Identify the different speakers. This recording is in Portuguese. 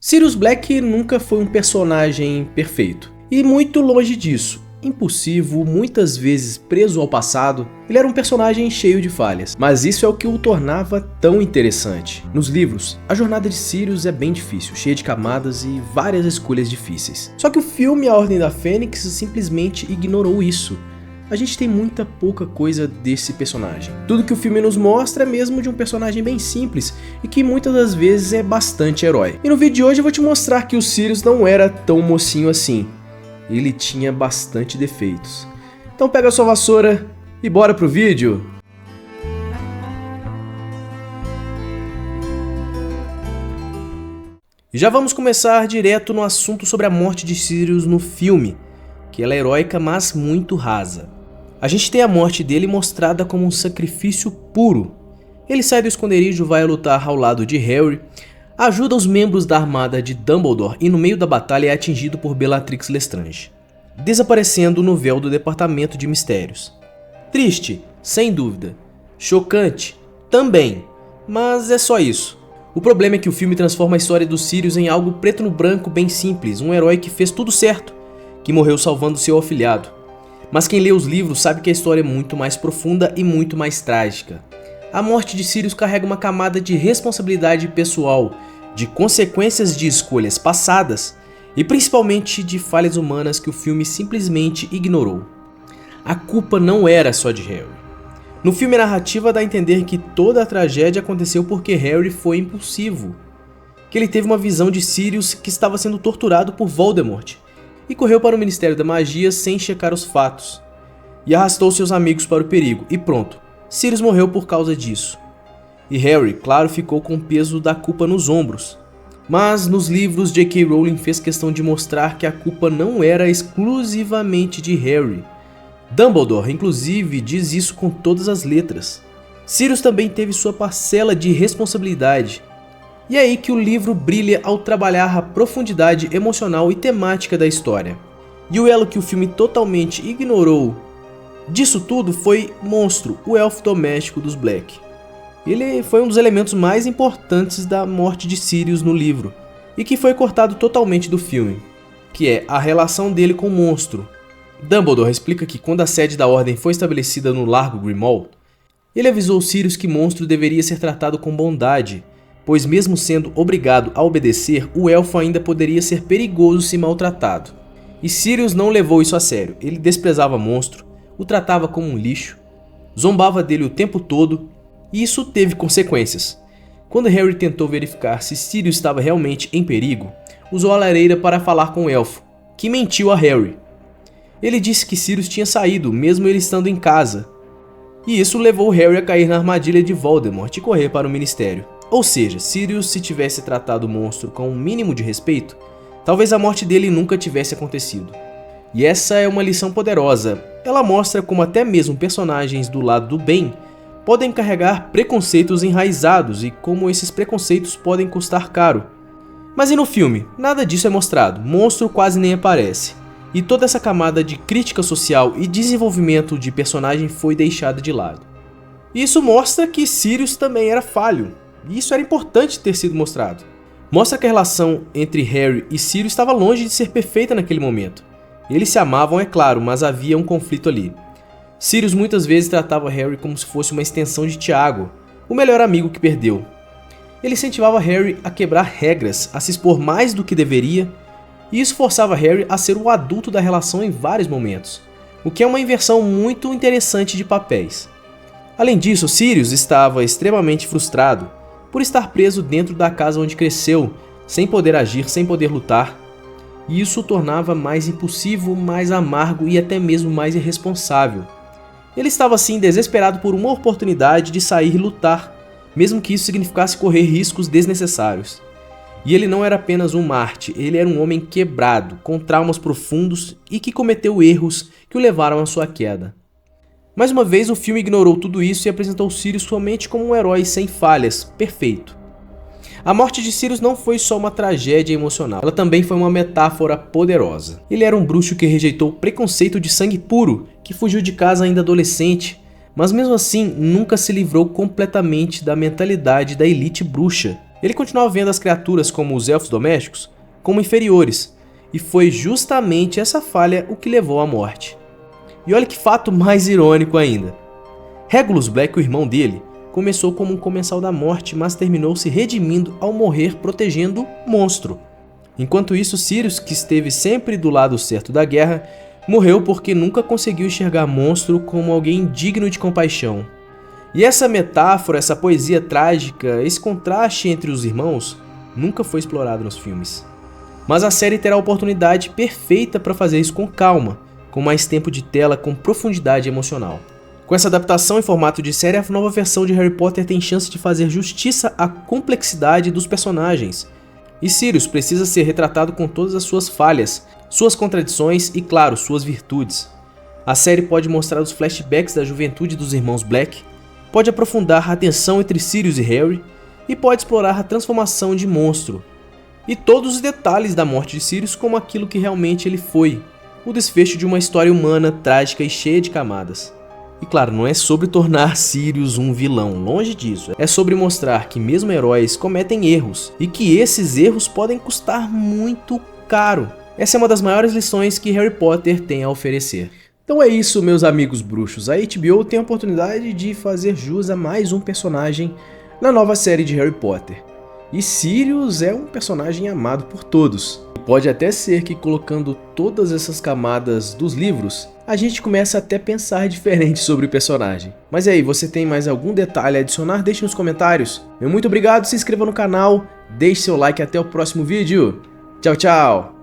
Speaker 1: Sirius Black nunca foi um personagem perfeito. E muito longe disso. Impulsivo, muitas vezes preso ao passado, ele era um personagem cheio de falhas, mas isso é o que o tornava tão interessante. Nos livros, a jornada de Sirius é bem difícil, cheia de camadas e várias escolhas difíceis. Só que o filme A Ordem da Fênix simplesmente ignorou isso. A gente tem muita pouca coisa desse personagem. Tudo que o filme nos mostra é mesmo de um personagem bem simples e que muitas das vezes é bastante herói. E no vídeo de hoje eu vou te mostrar que o Sirius não era tão mocinho assim. Ele tinha bastante defeitos. Então pega a sua vassoura e bora pro vídeo! E já vamos começar direto no assunto sobre a morte de Sirius no filme, que ela é heróica, mas muito rasa. A gente tem a morte dele mostrada como um sacrifício puro. Ele sai do esconderijo, vai lutar ao lado de Harry, ajuda os membros da armada de Dumbledore e no meio da batalha é atingido por Bellatrix Lestrange, desaparecendo no véu do Departamento de Mistérios. Triste, sem dúvida. Chocante, também, mas é só isso. O problema é que o filme transforma a história do Sirius em algo preto no branco bem simples, um herói que fez tudo certo, que morreu salvando seu afilhado. Mas quem lê os livros sabe que a história é muito mais profunda e muito mais trágica. A morte de Sirius carrega uma camada de responsabilidade pessoal, de consequências de escolhas passadas e principalmente de falhas humanas que o filme simplesmente ignorou. A culpa não era só de Harry. No filme a narrativa dá a entender que toda a tragédia aconteceu porque Harry foi impulsivo, que ele teve uma visão de Sirius que estava sendo torturado por Voldemort e correu para o Ministério da Magia sem checar os fatos, e arrastou seus amigos para o perigo, e pronto, Sirius morreu por causa disso. E Harry, claro, ficou com o peso da culpa nos ombros. Mas nos livros J.K. Rowling fez questão de mostrar que a culpa não era exclusivamente de Harry. Dumbledore, inclusive, diz isso com todas as letras. Sirius também teve sua parcela de responsabilidade. E é aí que o livro brilha ao trabalhar a profundidade emocional e temática da história. E o elo que o filme totalmente ignorou disso tudo foi Monstro, o elfo doméstico dos Black. Ele foi um dos elementos mais importantes da morte de Sirius no livro, e que foi cortado totalmente do filme, que é a relação dele com o Monstro. Dumbledore explica que quando a sede da Ordem foi estabelecida no Largo Grimmauld, ele avisou Sirius que Monstro deveria ser tratado com bondade, pois mesmo sendo obrigado a obedecer, o elfo ainda poderia ser perigoso se maltratado. E Sirius não levou isso a sério, ele desprezava Monstro, o tratava como um lixo, zombava dele o tempo todo, e isso teve consequências. Quando Harry tentou verificar se Sirius estava realmente em perigo, usou a lareira para falar com o elfo, que mentiu a Harry. Ele disse que Sirius tinha saído, mesmo ele estando em casa, e isso levou Harry a cair na armadilha de Voldemort e correr para o Ministério. Ou seja, Sirius, se tivesse tratado o monstro com um mínimo de respeito, talvez a morte dele nunca tivesse acontecido. E essa é uma lição poderosa. Ela mostra como até mesmo personagens do lado do bem podem carregar preconceitos enraizados e como esses preconceitos podem custar caro. Mas e no filme? Nada disso é mostrado, Monstro quase nem aparece. E toda essa camada de crítica social e desenvolvimento de personagem foi deixada de lado. Isso mostra que Sirius também era falho. E isso era importante ter sido mostrado. Mostra que a relação entre Harry e Sirius estava longe de ser perfeita naquele momento. Eles se amavam, é claro, mas havia um conflito ali. Sirius muitas vezes tratava Harry como se fosse uma extensão de Tiago, o melhor amigo que perdeu. Ele incentivava Harry a quebrar regras, a se expor mais do que deveria, e isso forçava Harry a ser o adulto da relação em vários momentos, o que é uma inversão muito interessante de papéis. Além disso, Sirius estava extremamente frustrado por estar preso dentro da casa onde cresceu, sem poder agir, sem poder lutar, e isso o tornava mais impulsivo, mais amargo e até mesmo mais irresponsável. Ele estava assim desesperado por uma oportunidade de sair e lutar, mesmo que isso significasse correr riscos desnecessários. E ele não era apenas um Marte, ele era um homem quebrado, com traumas profundos e que cometeu erros que o levaram à sua queda. Mais uma vez, o filme ignorou tudo isso e apresentou Sirius somente como um herói sem falhas, perfeito. A morte de Sirius não foi só uma tragédia emocional, ela também foi uma metáfora poderosa. Ele era um bruxo que rejeitou o preconceito de sangue puro, que fugiu de casa ainda adolescente, mas mesmo assim nunca se livrou completamente da mentalidade da elite bruxa. Ele continuava vendo as criaturas como os elfos domésticos como inferiores, e foi justamente essa falha o que levou à morte. E olha que fato mais irônico ainda. Regulus Black, o irmão dele, começou como um comensal da morte, mas terminou se redimindo ao morrer protegendo o monstro. Enquanto isso, Sirius, que esteve sempre do lado certo da guerra, morreu porque nunca conseguiu enxergar monstro como alguém digno de compaixão. E essa metáfora, essa poesia trágica, esse contraste entre os irmãos, nunca foi explorado nos filmes. Mas a série terá a oportunidade perfeita para fazer isso com calma, com mais tempo de tela, com profundidade emocional. Com essa adaptação em formato de série, a nova versão de Harry Potter tem chance de fazer justiça à complexidade dos personagens. E Sirius precisa ser retratado com todas as suas falhas, suas contradições e, claro, suas virtudes. A série pode mostrar os flashbacks da juventude dos irmãos Black, pode aprofundar a tensão entre Sirius e Harry, e pode explorar a transformação de monstro, e todos os detalhes da morte de Sirius como aquilo que realmente ele foi, o desfecho de uma história humana, trágica e cheia de camadas. E claro, não é sobre tornar Sirius um vilão, longe disso. É sobre mostrar que mesmo heróis cometem erros, e que esses erros podem custar muito caro. Essa é uma das maiores lições que Harry Potter tem a oferecer. Então é isso, meus amigos bruxos. A HBO tem a oportunidade de fazer jus a mais um personagem na nova série de Harry Potter. E Sirius é um personagem amado por todos. Pode até ser que, colocando todas essas camadas dos livros, a gente começa até a pensar diferente sobre o personagem. Mas e aí, você tem mais algum detalhe a adicionar? Deixe nos comentários. Meu muito obrigado, se inscreva no canal, deixe seu like e até o próximo vídeo. Tchau, tchau!